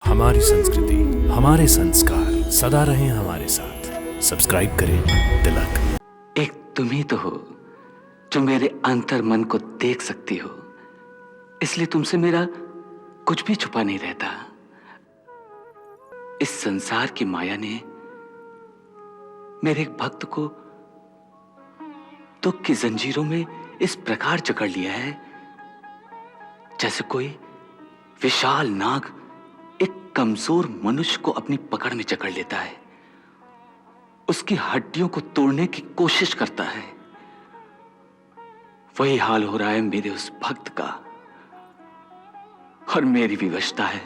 हमारी संस्कृति, हमारे संस्कार सदा रहें हमारे साथ। सब्सक्राइब करें तिलक। एक तुम ही तो हो जो मेरे अंतर मन को देख सकती हो, इसलिए तुमसे मेरा कुछ भी छुपा नहीं रहता। इस संसार की माया ने मेरे एक भक्त को दुख की जंजीरों में इस प्रकार जकड़ लिया है, जैसे कोई विशाल नाग एक कमजोर मनुष्य को अपनी पकड़ में जकड़ लेता है, उसकी हड्डियों को तोड़ने की कोशिश करता है। वही हाल हो रहा है मेरे उस भक्त का, और मेरी विवशता है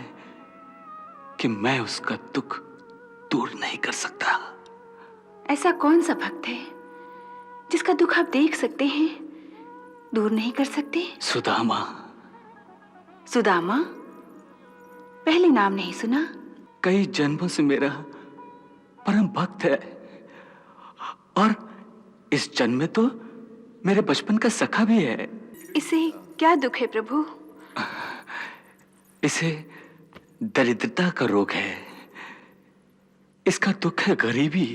कि मैं उसका दुख दूर नहीं कर सकता। ऐसा कौन सा भक्त है जिसका दुख आप देख सकते हैं, दूर नहीं कर सकते? सुदामा। सुदामा? पहले नाम नहीं सुना। कई जन्मों से मेरा परम भक्त है, और इस जन्म में तो मेरे बचपन का सखा भी है। इसे क्या दुख है प्रभु? इसे दरिद्रता का रोग है। इसका दुख है गरीबी।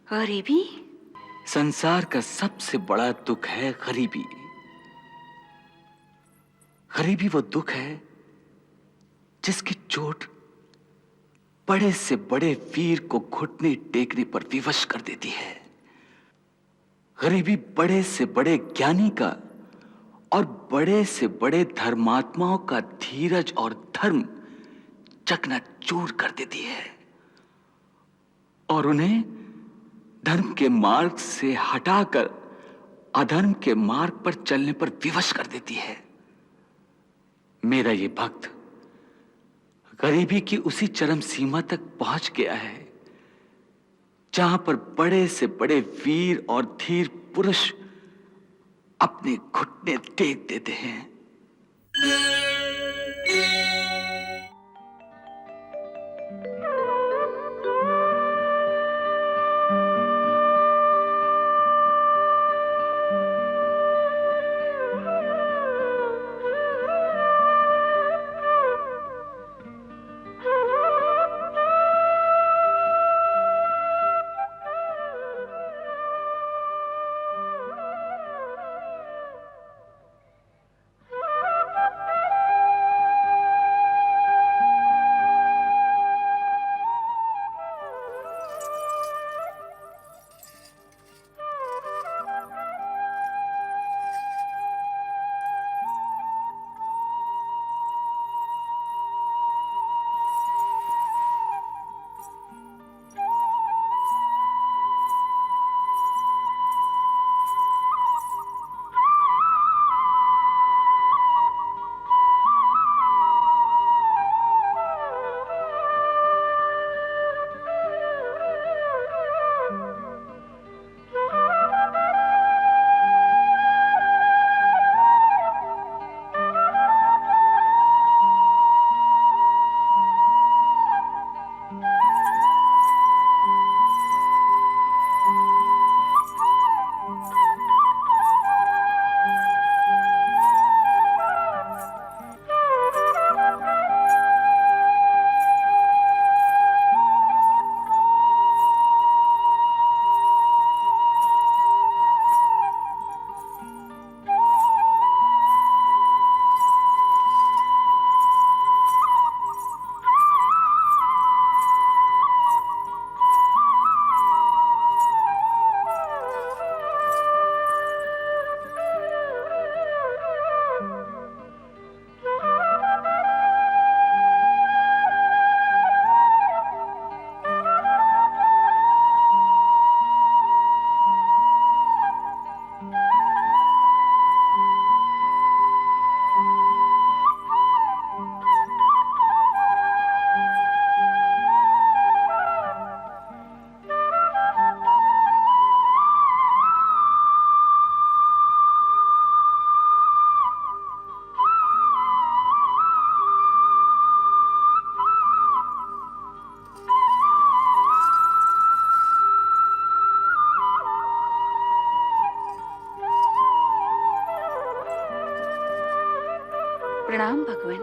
गरीबी? संसार का सबसे बड़ा दुख है गरीबी। गरीबी वो दुख है जिसकी चोट बड़े से बड़े वीर को घुटने टेकने पर विवश कर देती है। गरीबी बड़े से बड़े ज्ञानी का और बड़े से बड़े धर्मात्माओं का धीरज और धर्म चकनाचूर कर देती है, और उन्हें धर्म के मार्ग से हटाकर अधर्म के मार्ग पर चलने पर विवश कर देती है। मेरा ये भक्त गरीबी की उसी चरम सीमा तक पहुंच गया है जहां पर बड़े से बड़े वीर और धीर पुरुष अपने घुटने टेक देते हैं। प्रणाम भगवान।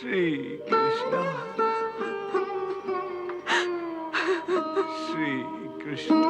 श्री कृष्णा श्री कृष्णा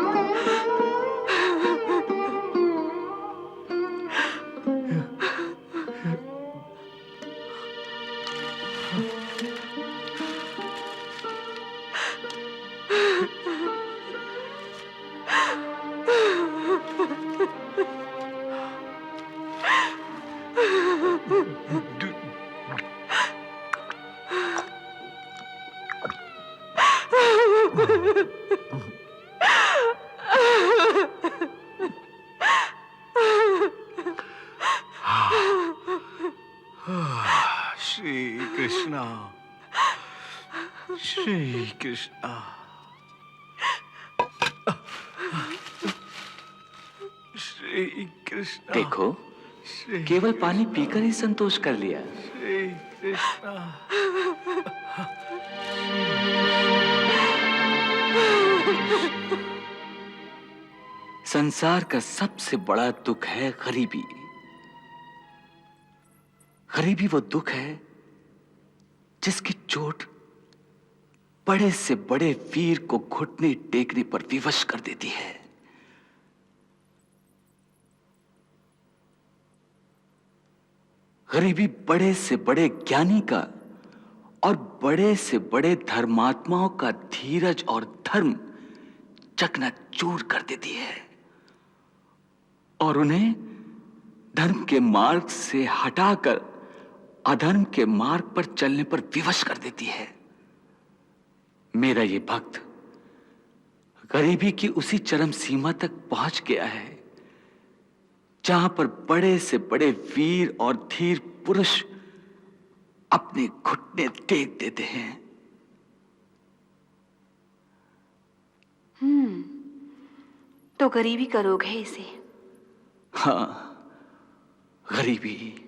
श्री कृष्णा श्री कृष्णा श्री कृष्णा देखो, श्री केवल पानी पीकर ही संतोष कर लिया। श्री कृष्णा संसार का सबसे बड़ा दुख है गरीबी। गरीबी वो दुख है जिसकी चोट बड़े से बड़े वीर को घुटने टेकने पर विवश कर देती है। गरीबी बड़े से बड़े ज्ञानी का और बड़े से बड़े धर्मात्माओं का धीरज और धर्म चकनाचूर कर देती है और उन्हें धर्म के मार्ग से हटाकर अधर्म के मार्ग पर चलने पर विवश कर देती है। मेरा ये भक्त गरीबी की उसी चरम सीमा तक पहुंच गया है जहां पर बड़े से बड़े वीर और धीर पुरुष अपने घुटने टेक देते हैं। तो गरीबी का रोग है इसे। हाँ, गरीबी।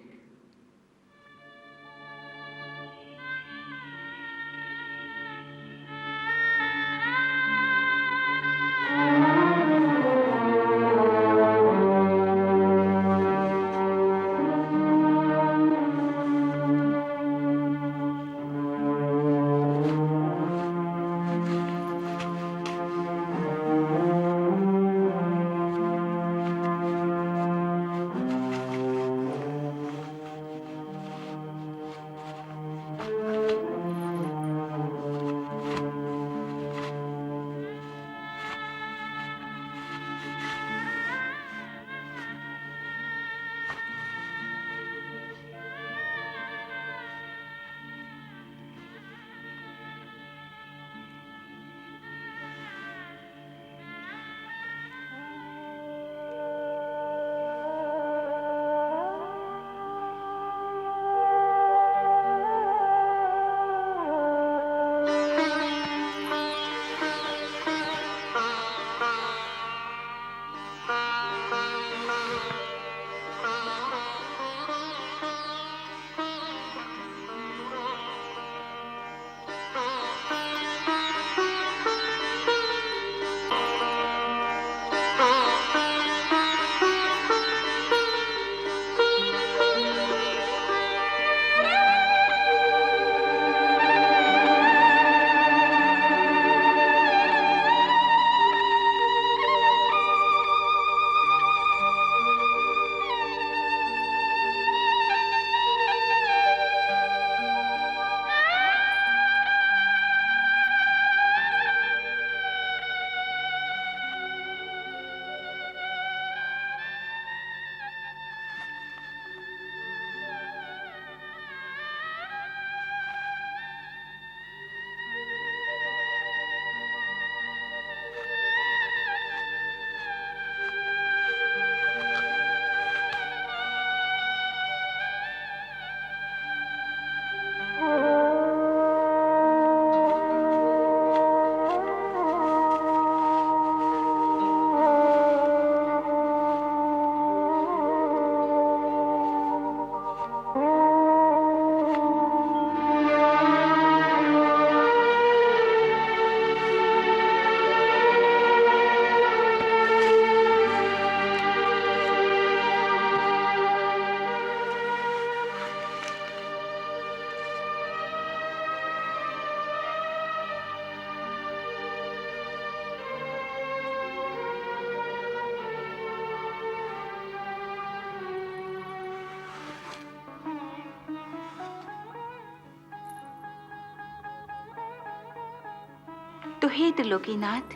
तो हे त्रिलोकीनाथ,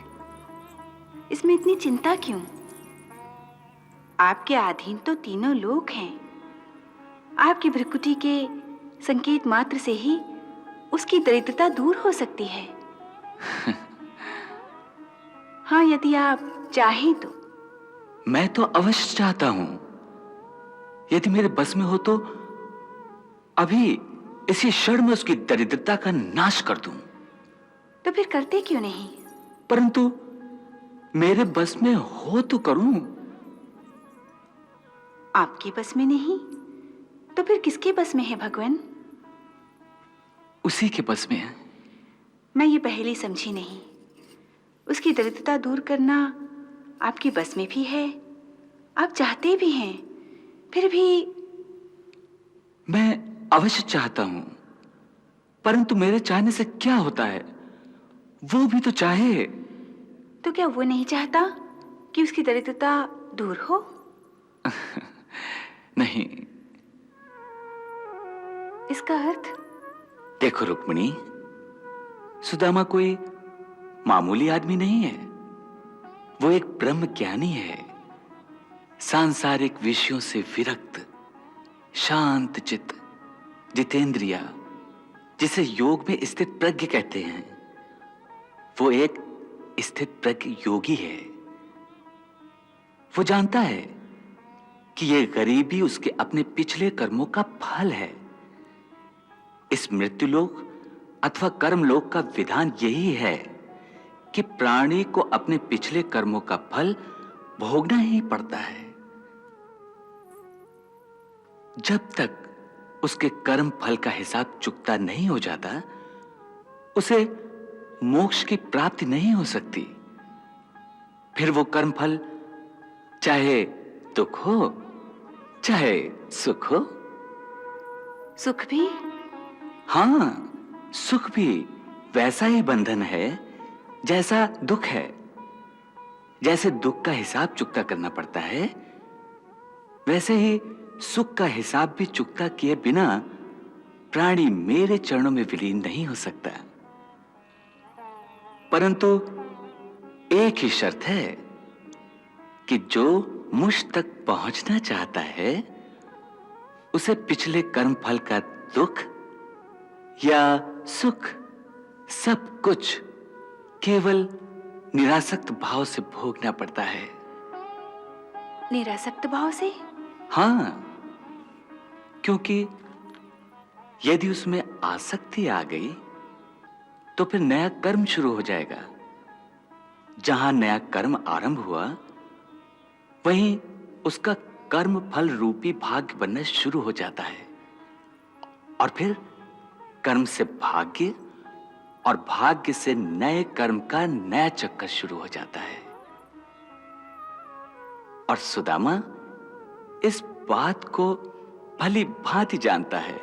इसमें इतनी चिंता क्यों? आपके अधीन तो तीनों लोक हैं। आपकी भृकुटी के संकेत मात्र से ही उसकी दरिद्रता दूर हो सकती है। हाँ, यदि आप चाहें तो। मैं तो अवश्य चाहता हूं। यदि मेरे बस में हो तो अभी इसी क्षण में उसकी दरिद्रता का नाश कर दूं। तो फिर करते क्यों नहीं? परंतु मेरे बस में हो तो करूं। आपकी बस में नहीं तो फिर किसके बस में है भगवान? उसी के बस में है। मैं ये पहले समझी नहीं। उसकी दरिद्रता दूर करना आपकी बस में भी है, आप चाहते भी हैं, फिर भी। मैं अवश्य चाहता हूं, परंतु मेरे चाहने से क्या होता है? वो भी तो चाहे। तो क्या वो नहीं चाहता कि उसकी दरिद्रता दूर हो? नहीं। इसका अर्थ? देखो रुक्मिणी, सुदामा कोई मामूली आदमी नहीं है। वो एक ब्रह्म ज्ञानी है, सांसारिक विषयों से विरक्त, शांत चित्त, जितेंद्रिया, जिसे योग में स्थित प्रज्ञ कहते हैं। वो एक स्थित प्रज्ञ योगी है। वो जानता है कि ये गरीबी उसके अपने पिछले कर्मों का फल है। इस मृत्युलोक अथवा कर्मलोक का विधान यही है कि प्राणी को अपने पिछले कर्मों का फल भोगना ही पड़ता है। जब तक उसके कर्म फल का हिसाब चुकता नहीं हो जाता, उसे मोक्ष की प्राप्ति नहीं हो सकती। फिर वो कर्म फल चाहे दुख हो चाहे सुख हो। सुख भी? हां, सुख भी वैसा ही बंधन है जैसा दुख है। जैसे दुख का हिसाब चुकता करना पड़ता है, वैसे ही सुख का हिसाब भी चुकता किए बिना प्राणी मेरे चरणों में विलीन नहीं हो सकता। परंतु एक ही शर्त है कि जो मुझ तक पहुंचना चाहता है, उसे पिछले कर्म फल का दुख या सुख सब कुछ केवल निरासक्त भाव से भोगना पड़ता है। निरासक्त भाव से? हां, क्योंकि यदि उसमें आसक्ति आ गई तो फिर नया कर्म शुरू हो जाएगा। जहां नया कर्म आरंभ हुआ, वहीं उसका कर्म फल रूपी भाग्य बनना शुरू हो जाता है। और फिर कर्म से भाग्य और भाग्य से नए कर्म का नया चक्कर शुरू हो जाता है। और सुदामा इस बात को भली भांति जानता है,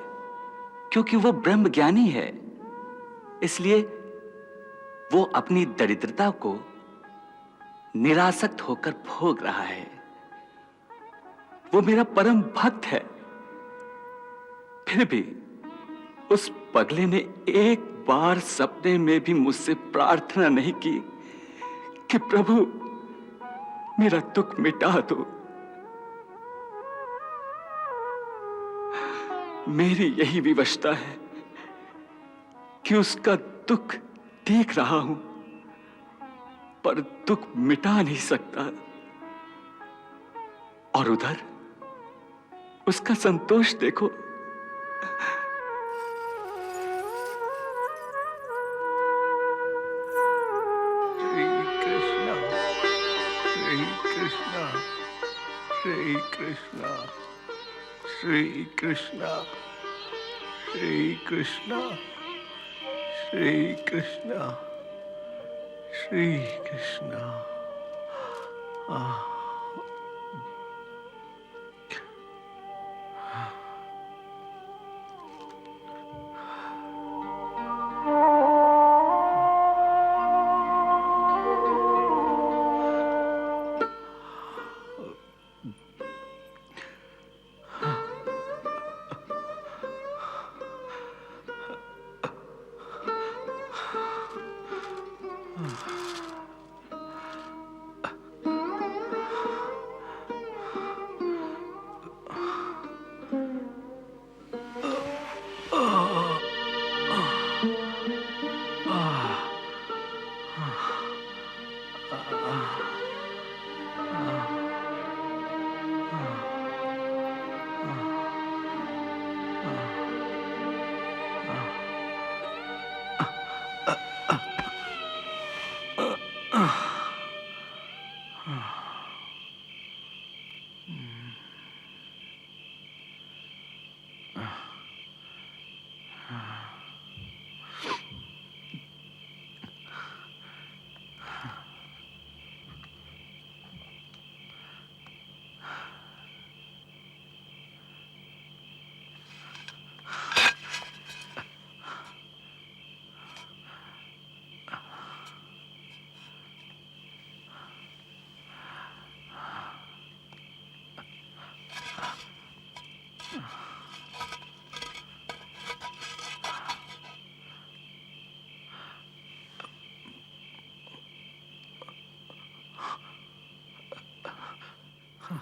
क्योंकि वो ब्रह्म ज्ञानी है। इसलिए वो अपनी दरिद्रता को निरासक्त होकर भोग रहा है। वो मेरा परम भक्त है। फिर भी उस पगले ने एक बार सपने में भी मुझसे प्रार्थना नहीं की कि प्रभु मेरा दुख मिटा दो। मेरी यही विवशता है कि उसका दुख देख रहा हूं, पर दुख मिटा नहीं सकता। और उधर उसका संतोष देखो। श्री कृष्णा, श्री कृष्णा, श्री कृष्णा, श्री कृष्णा, श्री कृष्णा, श्री कृष्णा, श्री कृष्णा।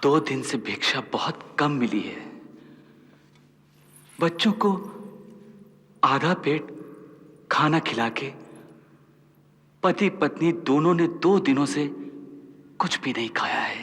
2 दिन से भिक्षा बहुत कम मिली है। बच्चों को आधा पेट खाना खिला के पति पत्नी दोनों ने 2 दिनों से कुछ भी नहीं खाया है।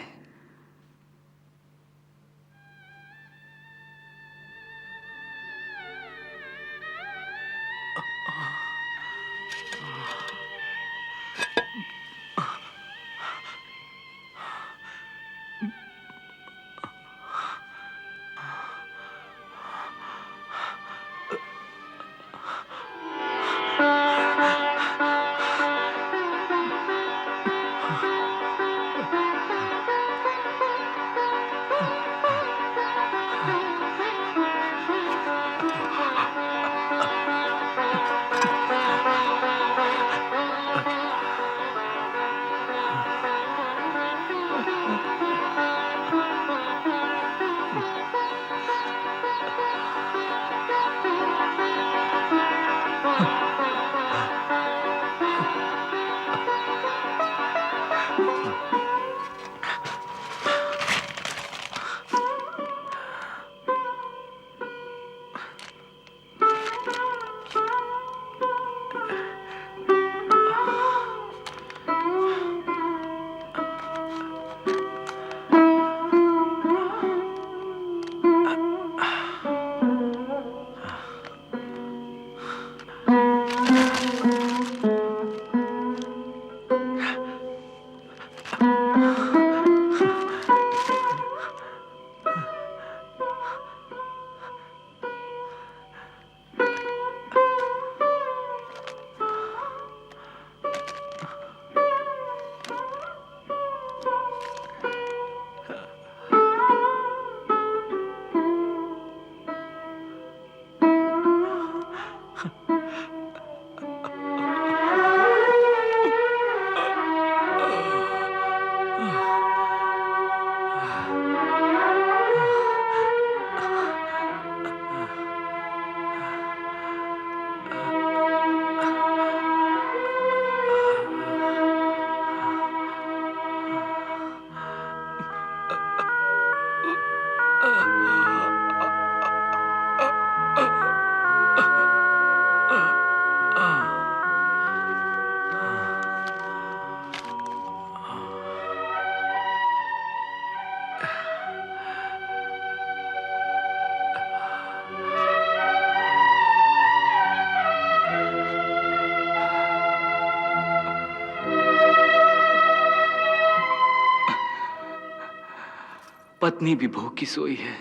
पत्नी भी भूखी सोई है,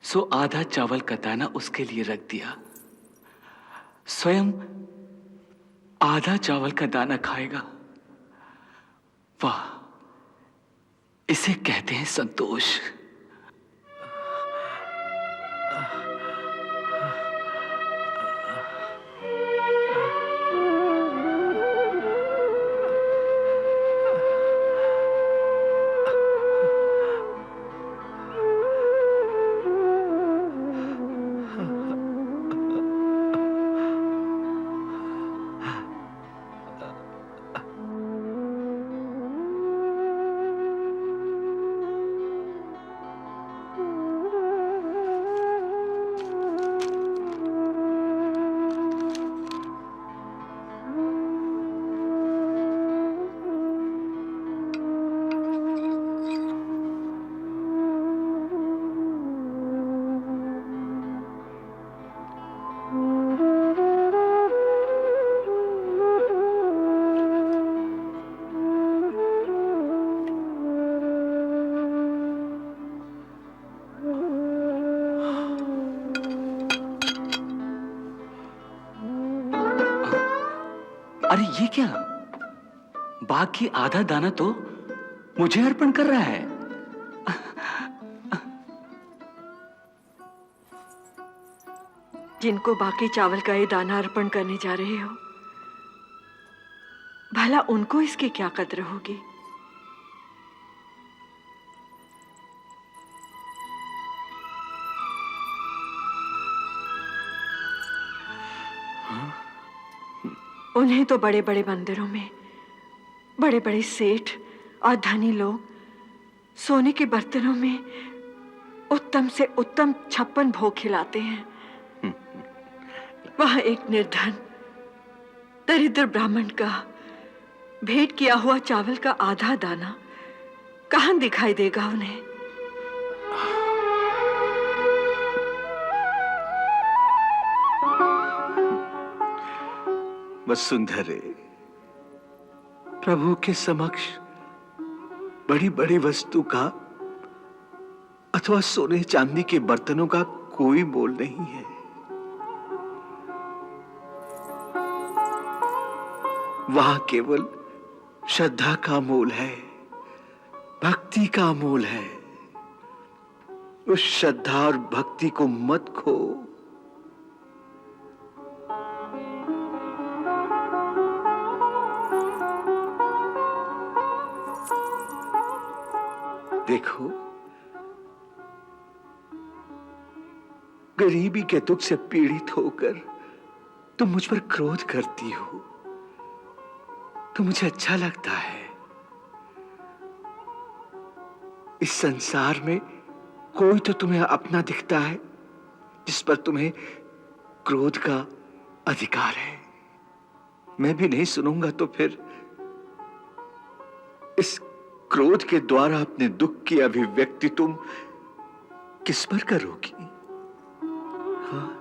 सो आधा चावल का दाना उसके लिए रख दिया। स्वयं आधा चावल का दाना खाएगा। वाह, इसे कहते हैं संतोष। अरे ये क्या, बाकी आधा दाना तो मुझे अर्पण कर रहा है। जिनको बाकी चावल का ये दाना अर्पण करने जा रहे हो, भला उनको इसकी क्या कद्र होगी। उन्हें तो बड़े बड़े मंदिरों में बड़े बड़े सेठ और धनी लोग सोने के बर्तनों में उत्तम से उत्तम 56 भोग खिलाते हैं। वहां एक निर्धन दरिद्र ब्राह्मण का भेंट किया हुआ चावल का आधा दाना कहां दिखाई देगा उन्हें? वसुंधरे, प्रभु के समक्ष बड़ी बड़ी वस्तु का अथवा सोने चांदी के बर्तनों का कोई मोल नहीं है। वहां केवल श्रद्धा का मोल है, भक्ति का मोल है। उस श्रद्धा और भक्ति को मत खो। देखो, गरीबी के दुख से पीड़ित होकर तुम मुझ पर क्रोध करती हो तो मुझे अच्छा लगता है। इस संसार में कोई तो तुम्हें अपना दिखता है जिस पर तुम्हें क्रोध का अधिकार है। मैं भी नहीं सुनूंगा तो फिर इस क्रोध के द्वारा अपने दुख की अभिव्यक्ति तुम किस पर करोगी? हाँ?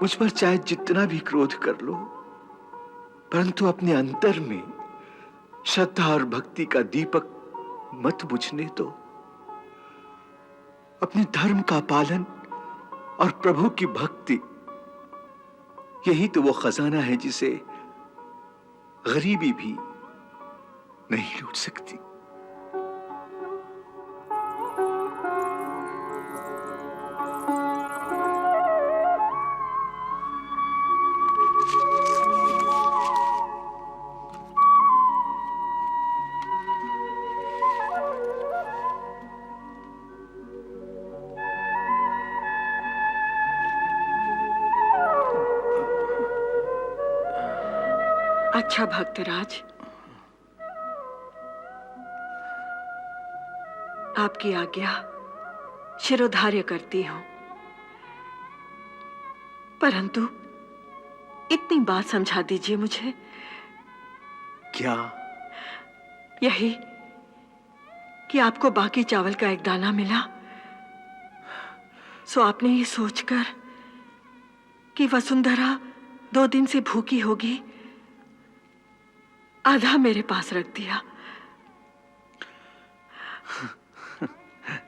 मुझ पर चाहे जितना भी क्रोध कर लो, परंतु अपने अंतर में श्रद्धा और भक्ति का दीपक मत बुझने दो। अपने धर्म का पालन और प्रभु की भक्ति, यही तो वो खजाना है जिसे गरीबी भी नहीं लूट सकती। अच्छा भक्तराज, आपकी आज्ञा शिरोधार्य करती हूं, परंतु इतनी बात समझा दीजिए मुझे। क्या? यही कि आपको बाकी चावल का एक दाना मिला, सो आपने ये सोचकर कि वसुंधरा 2 दिन से भूखी होगी, आधा मेरे पास रख दिया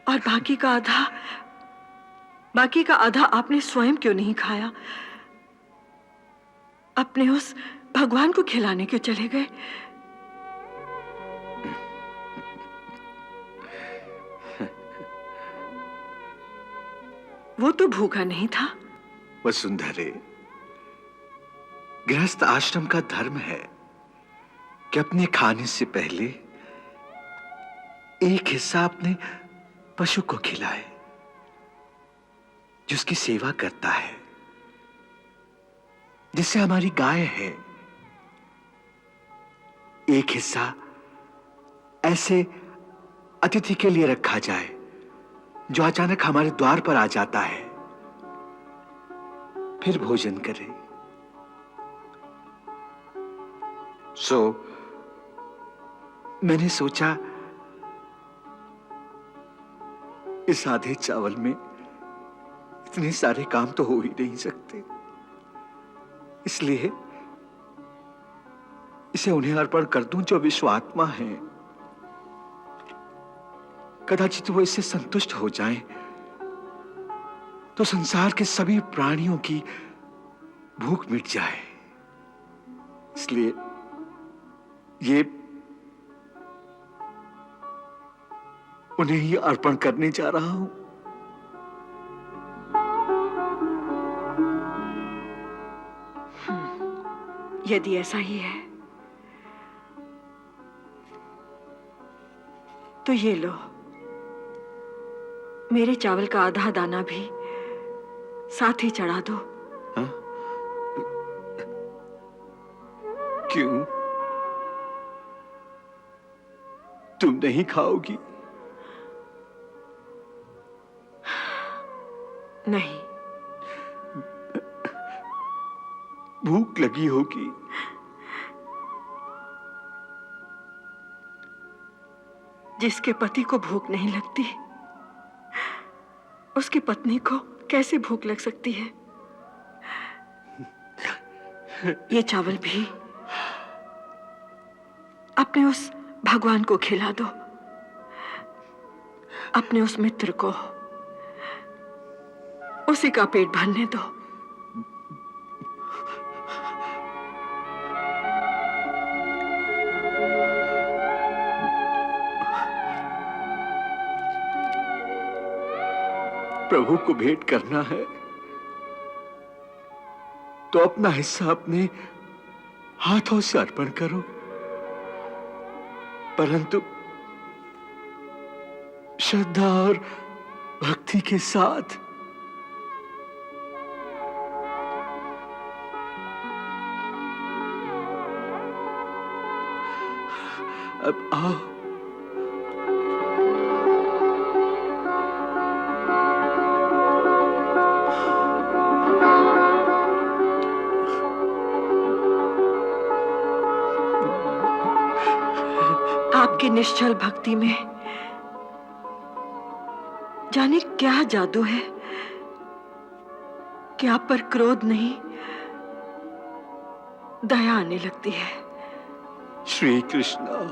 और बाकी का आधा आपने स्वयं क्यों नहीं खाया? अपने उस भगवान को खिलाने क्यों चले गए? वो तो भूखा नहीं था। वसुंधरे, गृहस्थ आश्रम का धर्म है कि अपने खाने से पहले एक हिस्सा अपने पशु को खिलाए, जिसकी सेवा करता है, जिससे हमारी गाय है। एक हिस्सा ऐसे अतिथि के लिए रखा जाए जो अचानक हमारे द्वार पर आ जाता है, फिर भोजन करे। मैंने सोचा इस आधे चावल में इतने सारे काम तो हो ही नहीं सकते, इसलिए इसे उन्हें अर्पण कर दूं जो विश्वात्मा हैं। कदाचित वो इससे संतुष्ट हो जाएं, तो संसार के सभी प्राणियों की भूख मिट जाए। इसलिए ये उन्हें ही अर्पण करने जा रहा हूं। यदि ऐसा ही है तो ये लो, मेरे चावल का आधा दाना भी साथ ही चढ़ा दो। क्यों? तुम नहीं खाओगी? नहीं। भूख लगी होगी। जिसके पति को भूख नहीं लगती, उसकी पत्नी को कैसे भूख लग सकती है? ये चावल भी अपने उस भगवान को खिला दो, अपने उस मित्र को, उसी का पेट भरने दो। प्रभु को भेंट करना है तो अपना हिस्सा अपने हाथों से अर्पण करो, परंतु श्रद्धा और भक्ति के साथ। अब आओ। आपकी निश्चल भक्ति में जाने क्या जादू है कि आप पर क्रोध नहीं, दया आने लगती है। श्री कृष्णा,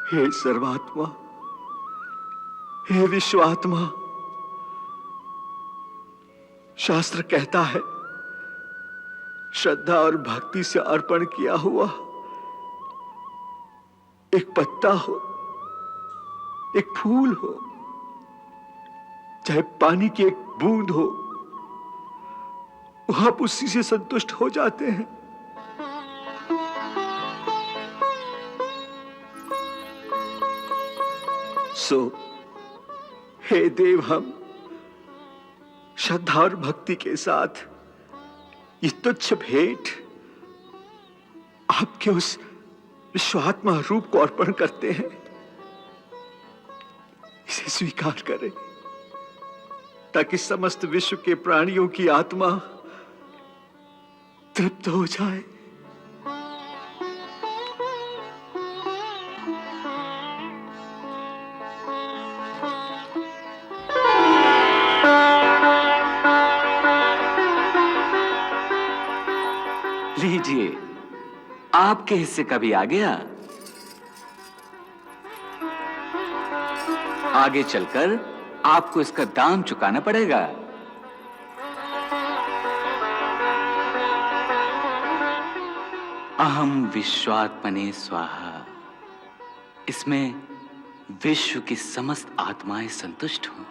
हे सर्वात्मा, हे विश्वात्मा, शास्त्र कहता है श्रद्धा और भक्ति से अर्पण किया हुआ एक पत्ता हो, एक फूल हो, चाहे पानी की एक बूंद हो, आप उसी से संतुष्ट हो जाते हैं। सो हे देव, हम श्रद्धा और भक्ति के साथ ये तुच्छ भेंट आपके उस विश्वात्मा रूप को अर्पण करते हैं। इसे स्वीकार करें ताकि समस्त विश्व के प्राणियों की आत्मा तृप्त हो जाए। लीजिए, आपके हिस्से का भी आ गया। आगे चलकर आपको इसका दाम चुकाना पड़ेगा। अहम विश्वात्मने स्वाहा। इसमें विश्व की समस्त आत्माएं संतुष्ट हों।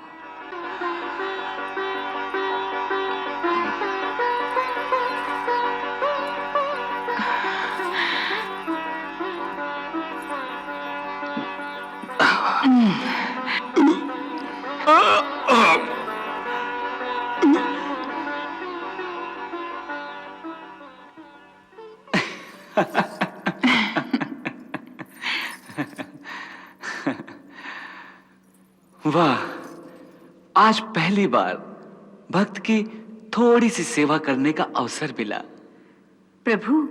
वाह, आज पहली बार भक्त की थोड़ी सी सेवा करने का अवसर मिला। प्रभु,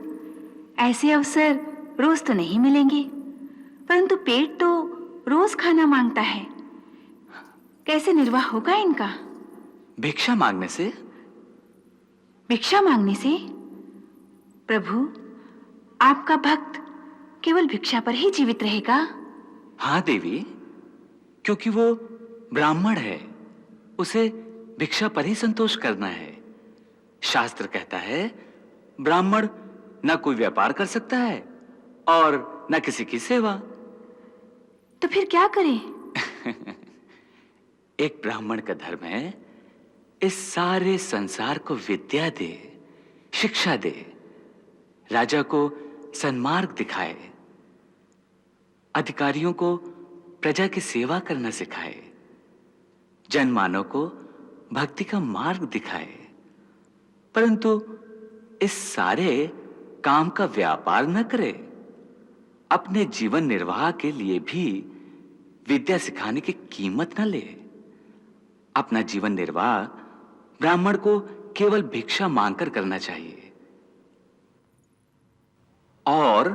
ऐसे अवसर रोज तो नहीं मिलेंगे, परंतु पेट तो रोज खाना मांगता है। कैसे निर्वाह होगा इनका? भिक्षा मांगने से? भिक्षा मांगने से? प्रभु, आपका भक्त केवल भिक्षा पर ही जीवित रहेगा? हाँ देवी, क्योंकि वो ब्राह्मण है, उसे भिक्षा पर ही संतोष करना है। शास्त्र कहता है ब्राह्मण ना कोई व्यापार कर सकता है और ना किसी की सेवा। तो फिर क्या करें? एक ब्राह्मण का धर्म है इस सारे संसार को विद्या दे, शिक्षा दे, राजा को सन्मार्ग दिखाए, अधिकारियों को प्रजा की सेवा करना सिखाए, जनमानव को भक्ति का मार्ग दिखाए, परंतु इस सारे काम का व्यापार न करे, अपने जीवन निर्वाह के लिए भी विद्या सिखाने की कीमत न ले। अपना जीवन निर्वाह ब्राह्मण को केवल भिक्षा मांगकर करना चाहिए, और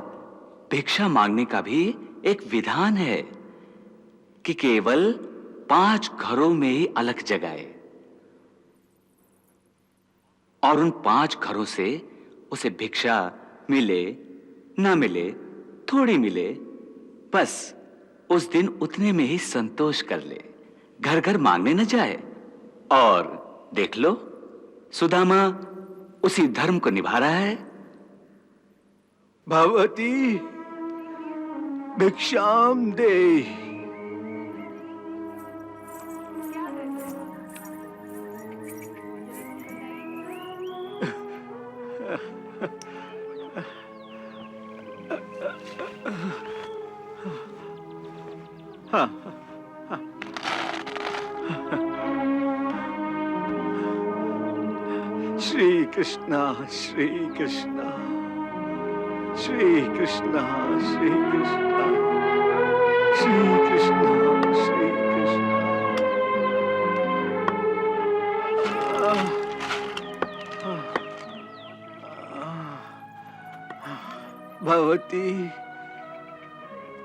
भिक्षा मांगने का भी एक विधान है कि केवल 5 घरों में ही अलख जगाए, और उन 5 घरों से उसे भिक्षा मिले ना मिले, थोड़ी मिले, बस उस दिन उतने में ही संतोष कर ले, घर घर मांगने न जाए। और देख लो, सुदामा उसी धर्म को निभा रहा है। भगवती भिक्षाम दे। श्री कृष्णा श्री कृष्णा श्री कृष्णा श्री कृष्णा श्री कृष्णा श्री कृष्णा। भगवती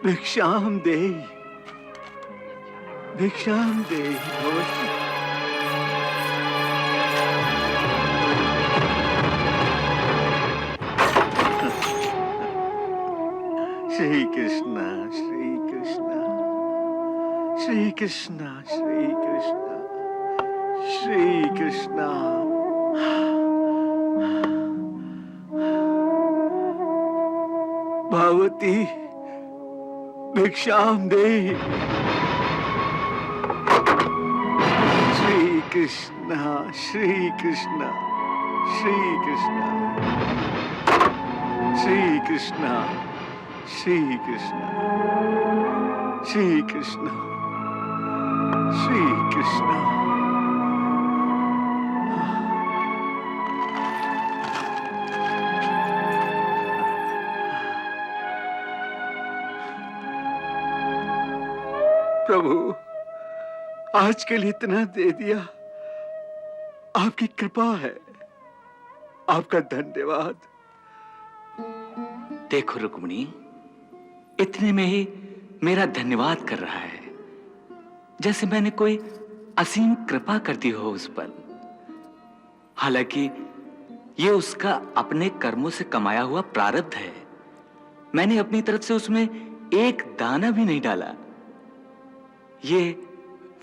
भिक्षाम दे, भिक्षाम दे भगवती। श्री कृष्णा श्री कृष्णा श्री कृष्णा श्री कृष्णा श्री कृष्णा। भगवती भिक्षाम दे। श्री कृष्णा श्री कृष्णा श्री कृष्णा श्री कृष्णा श्री कृष्णा श्री कृष्णा श्री कृष्णा। प्रभु, आज के लिए इतना दे दिया, आपकी कृपा है, आपका धन्यवाद। देखो रुक्मिणी, इतने में ही मेरा धन्यवाद कर रहा है, जैसे मैंने कोई असीम कृपा कर दी हो उस पर। हालांकि ये उसका अपने कर्मों से कमाया हुआ प्रारब्ध है, मैंने अपनी तरफ से उसमें एक दाना भी नहीं डाला। ये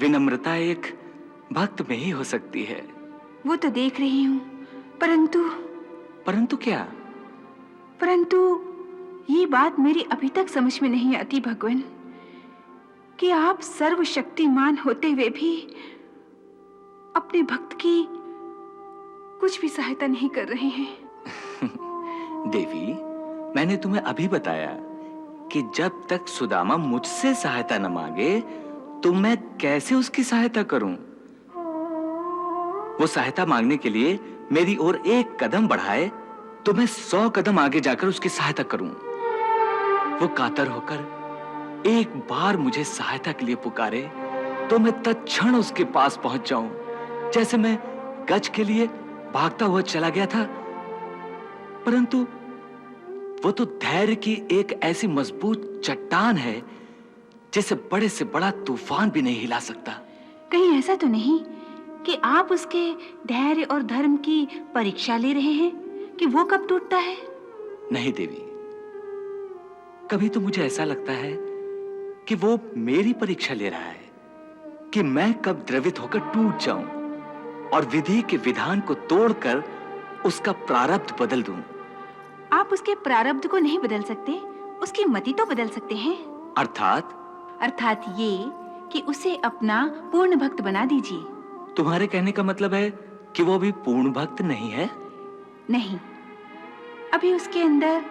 विनम्रता एक भक्त में ही हो सकती है। वो तो देख रही हूं, परंतु परंतु क्या? परंतु ये बात मेरी अभी तक समझ में नहीं आती भगवान, कि आप सर्वशक्तिमान होते हुए भी अपने भक्त की कुछ भी सहायता नहीं कर रहे हैं। देवी, मैंने तुम्हें अभी बताया कि जब तक सुदामा मुझसे सहायता न मांगे तो मैं कैसे उसकी सहायता करूं। वो सहायता मांगने के लिए मेरी ओर एक कदम बढ़ाए तो मैं 100 कदम आगे जाकर उसकी सहायता करूं। वो कातर होकर एक बार मुझे सहायता के लिए पुकारे तो मैं तत्क्षण उसके पास पहुंच जाऊं, जैसे मैं गज के लिए भागता हुआ चला गया था। परंतु वो तो धैर्य की एक ऐसी मजबूत चट्टान है जिसे बड़े से बड़ा तूफान भी नहीं हिला सकता। कहीं ऐसा तो नहीं कि आप उसके धैर्य और धर्म की परीक्षा ले रहे हैं कि वो कब टूटता है? नहीं देवी, कभी तो मुझे ऐसा लगता है कि वो मेरी परीक्षा ले रहा है कि मैं कब द्रवित होकर टूट जाऊं और विधि के विधान को तोड़कर उसका प्रारब्ध बदल दूं। आप उसके प्रारब्ध को नहीं बदल सकते, उसकी मति तो बदल सकते हैं। अर्थात ये कि उसे अपना पूर्ण भक्त बना दीजिए। तुम्हारे कहने का मतलब है कि वो अभी पूर्ण भक्त नहीं है? नहीं, अभी उसके अंदर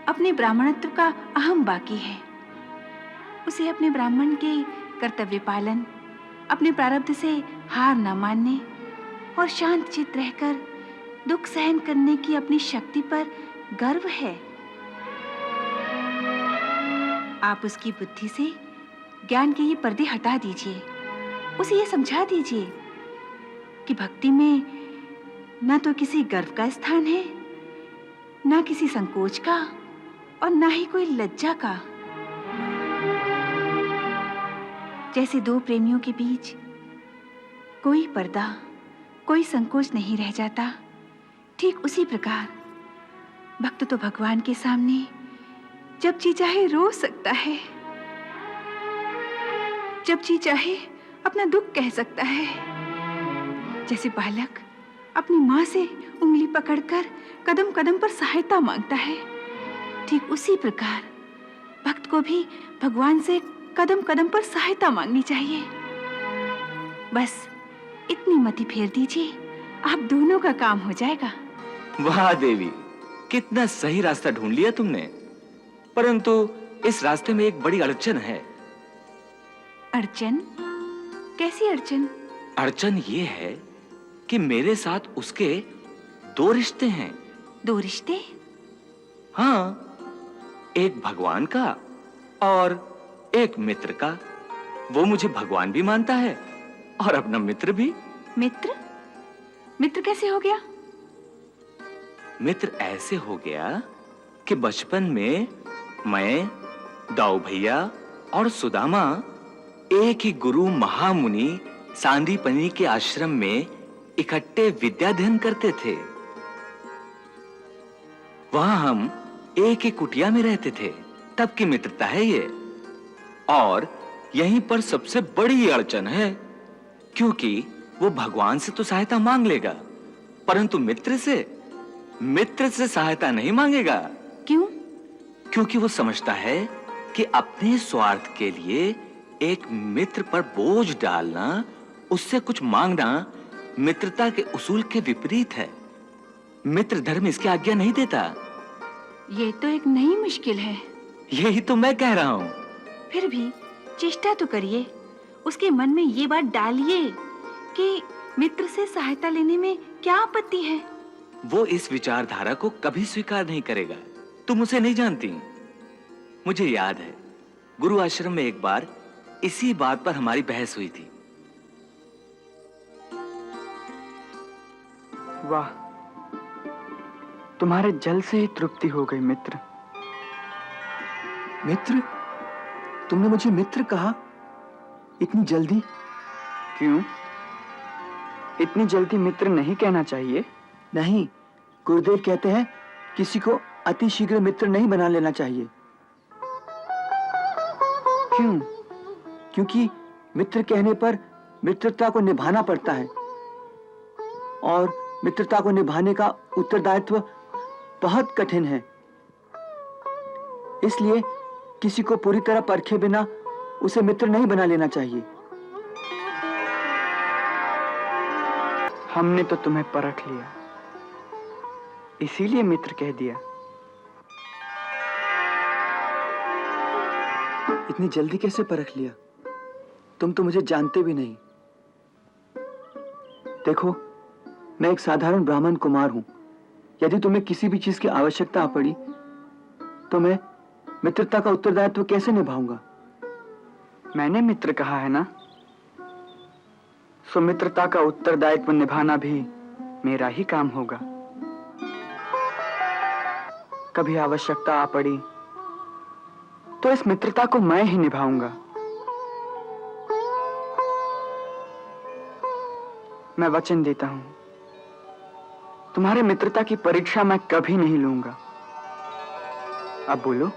अपने ब्राह्मणत्व का अहम बाकी है। उसे अपने ब्राह्मण के कर्तव्य पालन, अपने प्रारब्ध से हार न मानने और शांत चित्त रहकर दुख सहन करने की अपनी शक्ति पर गर्व है। आप उसकी बुद्धि से ज्ञान के ये पर्दे हटा दीजिए। उसे ये समझा दीजिए कि भक्ति में न तो किसी गर्व का स्थान है, न किसी संकोच का और न ही कोई लज्जा का। जैसे दो प्रेमियों के बीच कोई पर्दा, कोई संकोच नहीं रह जाता, ठीक उसी प्रकार भक्त तो भगवान के सामने जब जी चाहे रो सकता है, जब जी चाहे अपना दुख कह सकता है। जैसे बालक अपनी माँ से उंगली पकड़कर कदम कदम पर सहायता मांगता है, ठीक उसी प्रकार भक्त को भी भगवान से कदम कदम पर सहायता मांगनी चाहिए। बस इतनी मति फेर दीजिए, आप दोनों का काम हो जाएगा। वाह देवी, कितना सही रास्ता ढूंढ लिया तुमने। परंतु इस रास्ते में एक बड़ी अड़चन है। अड़चन? कैसी अड़चन? अड़चन ये है कि मेरे साथ उसके दो रिश्ते हैं। दो रिश्ते? हाँ, एक भगवान का और एक मित्र का। वो मुझे भगवान भी मानता है और अपना मित्र भी। मित्र? मित्र कैसे हो गया? मित्र ऐसे हो गया कि बचपन में मैं, दाऊ भैया और सुदामा एक ही गुरु महामुनि सांदीपनी के आश्रम में इकट्ठे विद्याध्ययन करते थे। वहां हम एक ही कुटिया में रहते थे। तब की मित्रता है ये। और यहीं पर सबसे बड़ी अड़चन है, क्योंकि वो भगवान से तो सहायता मांग लेगा, परंतु मित्र से सहायता नहीं मांगेगा। क्यों? क्योंकि वो समझता है कि अपने स्वार्थ के लिए एक मित्र पर बोझ डालना, उससे कुछ मांगना मित्रता के उसूल के विपरीत है। मित्र धर्म इसकी आज्ञा नहीं देता। ये तो एक नई मुश्किल है। यही तो मैं कह रहा हूं। फिर भी चेष्टा तो करिए, उसके मन में ये बात डालिए कि मित्र से सहायता लेने में क्या आपत्ति है। वो इस विचारधारा को कभी स्वीकार नहीं करेगा। तुम उसे नहीं जानती। मुझे याद है, गुरु आश्रम में एक बार इसी बात पर हमारी बहस हुई थी। वाह, तुम्हारे जल से ही तृप्ति हो गई मित्र। मित्र? तुमने मुझे मित्र कहा? इतनी जल्दी? क्यों? इतनी जल्दी मित्र नहीं कहना चाहिए। नहीं, गुरुदेव कहते हैं किसी को अति शीघ्र मित्र नहीं बना लेना चाहिए। क्यों? क्योंकि मित्र कहने पर मित्रता को निभाना पड़ता है, और मित्रता को निभाने का उत्तरदायित्व बहुत कठिन है। इसलिए किसी को पूरी तरह परखे बिना उसे मित्र नहीं बना लेना चाहिए। हमने तो तुम्हें परख लिया, इसीलिए मित्र कह दिया। इतनी जल्दी कैसे परख लिया? तुम तो मुझे जानते भी नहीं। देखो, मैं एक साधारण ब्राह्मण कुमार हूं। यदि तुम्हें किसी भी चीज की आवश्यकता पड़ी तो मैं मित्रता का उत्तरदायित्व कैसे निभाऊंगा? मैंने मित्र कहा है ना, सो मित्रता का उत्तरदायित्व निभाना भी मेरा ही काम होगा। कभी आवश्यकता आ पड़ी तो इस मित्रता को मैं ही निभाऊंगा। मैं वचन देता हूं, तुम्हारे मित्रता की परीक्षा मैं कभी नहीं लूंगा। अब बोलो,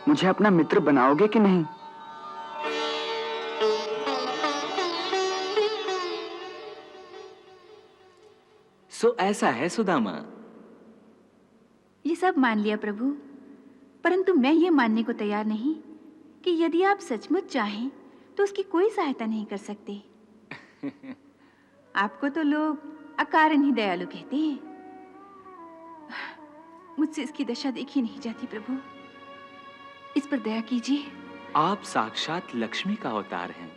मुझे अपना मित्र बनाओगे कि नहीं? सो ऐसा है सुदामा। ये सब मान लिया प्रभु, परंतु मैं ये मानने को तैयार नहीं कि यदि आप सचमुच चाहें तो उसकी कोई सहायता नहीं कर सकते। आपको तो लोग अकारण ही दयालु कहते हैं। मुझसे इसकी दशा देखी नहीं जाती प्रभु, इस पर दया कीजिए। आप साक्षात लक्ष्मी का अवतार हैं,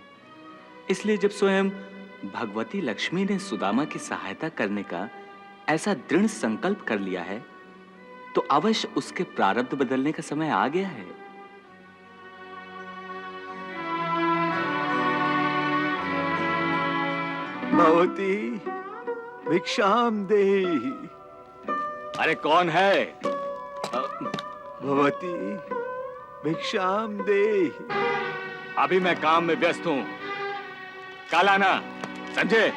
इसलिए जब स्वयं भगवती लक्ष्मी ने सुदामा की सहायता करने का ऐसा दृढ़ संकल्प कर लिया है, तो अवश्य उसके प्रारब्ध बदलने का समय आ गया है। भगवती भिक्षाम देहि। अरे कौन है? भगवती भिक्षाम देहि। अभी मैं काम में व्यस्त हूं, कल आना। संजय,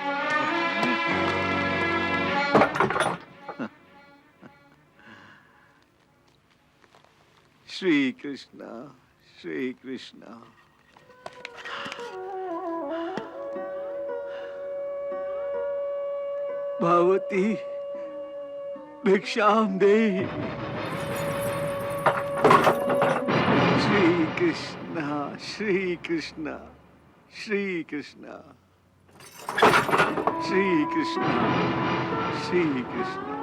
श्री कृष्णा श्री कृष्णा। भगवती भिक्षाम देहि। श्री कृष्णा श्री कृष्णा श्री कृष्णा श्री कृष्णा श्री कृष्णा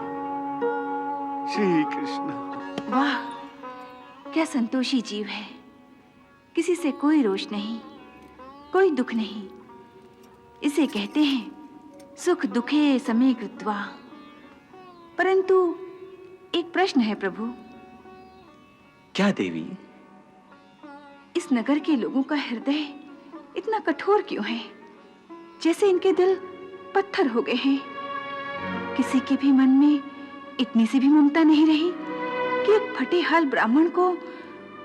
श्री कृष्णा। वाह, क्या संतोषी जीव है। किसी से कोई रोष नहीं, कोई दुख नहीं। इसे कहते हैं सुख दुखे समे कृत्वा। परंतु एक प्रश्न है प्रभु। क्या देवी? इस नगर के लोगों का हृदय इतना कठोर क्यों है, जैसे इनके दिल पत्थर हो गए हैं। किसी के भी मन में इतनी सी भी ममता नहीं रही कि एक फटे हाल ब्राह्मण को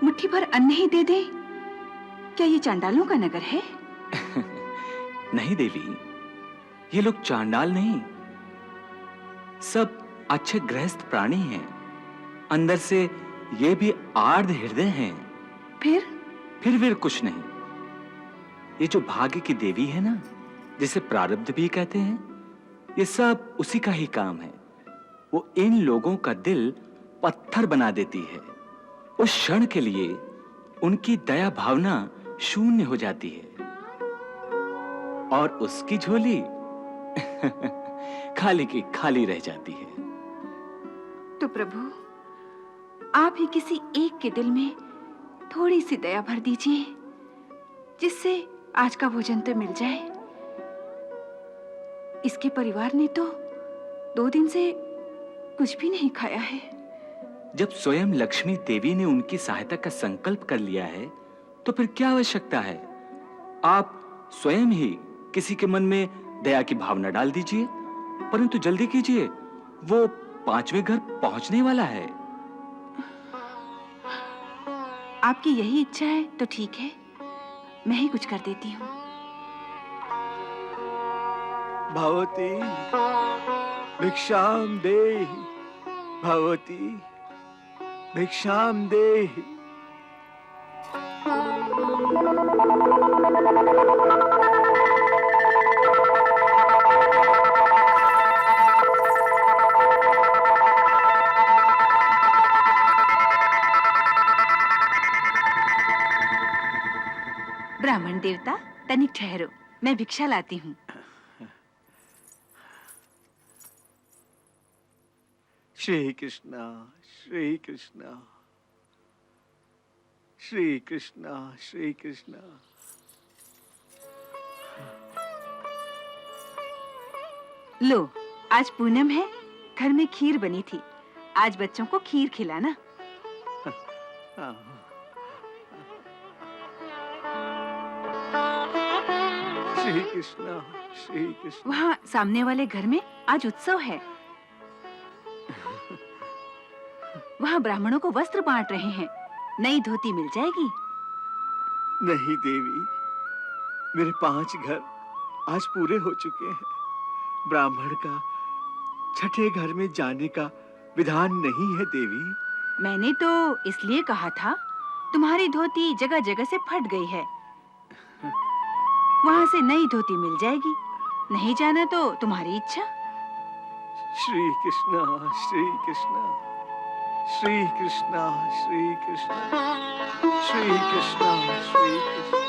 मुट्ठी भर अन्न ही दे दे। क्या ये चांडालों का नगर है? नहीं देवी, ये लोग चांडाल नहीं, सब अच्छे गृहस्थ प्राणी हैं। अंदर से ये भी आर्द्र हृदय हैं। फिर कुछ नहीं। ये जो भाग्य की देवी है ना, जिसे प्रारब्ध भी कहते हैं, ये सब उसी का ही काम है। वो इन लोगों का दिल पत्थर बना देती है। उस क्षण के लिए उनकी दया भावना शून्य हो जाती है और उसकी झोली खाली की खाली रह जाती है। तो प्रभु, आप ही किसी एक के दिल में थोड़ी सी दया भर दीजिए, जिससे आज का भोजन तो मिल जाए। इसके परिवार ने तो 2 दिन से कुछ भी नहीं खाया है। जब स्वयं लक्ष्मी देवी ने उनकी सहायता का संकल्प कर लिया है, तो फिर क्या आवश्यकता है? आप स्वयं ही किसी के मन में दया की भावना डाल दीजिए, परंतु जल्दी कीजिए, वो 5वें घर पहुंचने वाला है। आपकी यही इच्छा है तो ठीक है, मैं ही कुछ कर देती हूँ। भगवती भिक्षाम देहि। भगवती भिक्षाम देहि। ब्राह्मण देवता, तनिक ठहरो, मैं भिक्षा लाती हूँ। श्री कृष्णा श्री कृष्णा श्री कृष्णा श्री कृष्णा। लो, आज पूनम है, घर में खीर बनी थी। आज बच्चों को खीर खिलाना। श्री कृष्णा श्री कृष्णा। वहाँ सामने वाले घर में आज उत्सव है। वहाँ ब्राह्मणों को वस्त्र बांट रहे हैं। नई धोती मिल जाएगी। नहीं देवी, मेरे 5 घर आज पूरे हो चुके हैं। ब्राह्मण का 6ठे घर में जाने का विधान नहीं है देवी। मैंने तो इसलिए कहा था, तुम्हारी धोती जगह जगह से फट गई है। वहाँ से नई धोती मिल जाएगी। नहीं जाना तो तुम्हारी इच्छा। श्री कृष्णा श्री कृष्णा श्री कृष्णा श्री कृष्णा श्री कृष्णा श्री कृष्णा।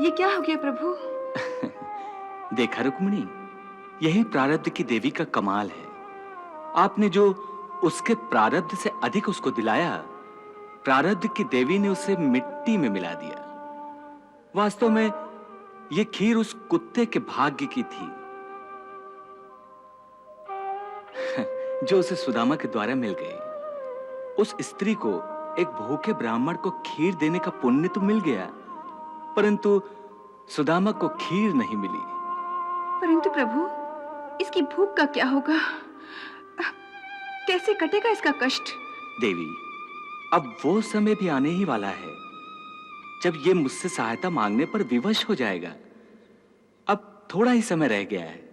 ये क्या हो गया प्रभु? देखा रुक्मिणी, यही प्रारब्ध की देवी का कमाल है। आपने जो उसके प्रारब्ध से अधिक उसको दिलाया, प्रारब्ध की देवी ने उसे मिट्टी में मिला दिया। वास्तव में यह खीर उस कुत्ते के भाग्य की थी जो उसे सुदामा के द्वारा मिल गई। उस स्त्री को, एक भूखे ब्राह्मण को खीर देने का पुण्य तो मिल गया, परंतु सुदामा को खीर नहीं मिली। परंतु प्रभु, इसकी भूख का क्या होगा? कैसे कटेगा इसका कष्ट? देवी, अब वो समय भी आने ही वाला है जब ये मुझसे सहायता मांगने पर विवश हो जाएगा। अब थोड़ा ही समय रह गया है।